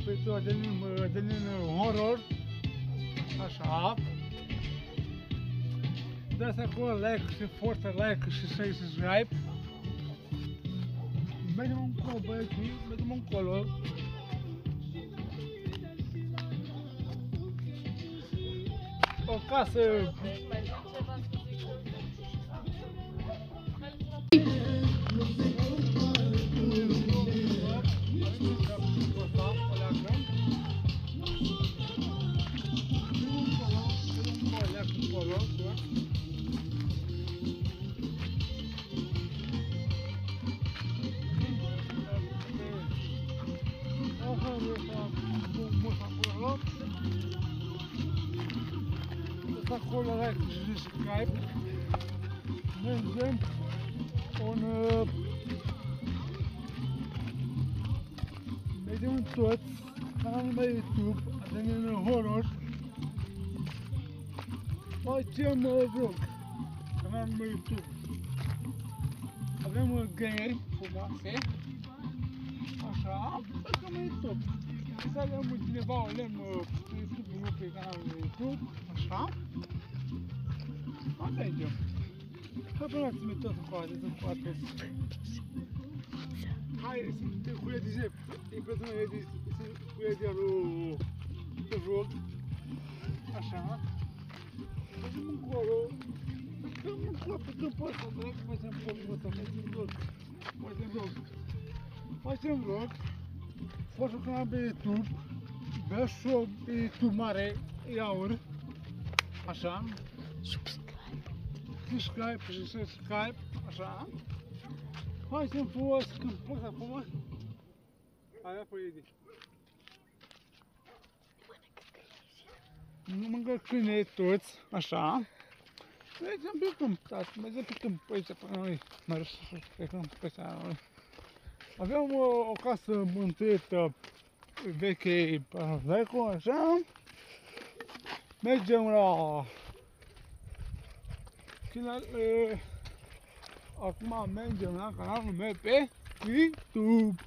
Pe ziua de horror, așa. Dați acolo like și forță like și subscribe. Mergem încolo, băieții, mergem încolo. O casă. Acolo like și subscribe. Mergem în tot canalul meu YouTube, Adrian Horror. Facem vlog, canalul meu YouTube. Avem găieri frumoase, așa, facem YouTube. Să avem cineva o lemn pe YouTube-ul pe canalul meu YouTube, așa. Mergem. Apărați-mi tot încoate, tot încoate. Hai să te culetizăm. Impresia mea e să culetizăm pe vlog. Așa. Mergem încolo. Mergem încolo pe câmpul ăsta, drag. Facem vlogul ăsta, facem vlog. Facem vlog. Facem canal pe YouTube. Vezi și eu pe YouTube mare, iaur. Așa. Subscribe și subscribe, așa. Facem frumos câmpul ăsta acum. Aia pe ei. Nu mănâncă câine toți, așa. Mergem pe câmp, tați, mergem pe câmp, pe aici, pe noi. Mergem pe câmp, pe aici, noi. Avem o casă mântuită veche, vecu, așa. Mergem la... Acum mergem la canalul meu pe YouTube.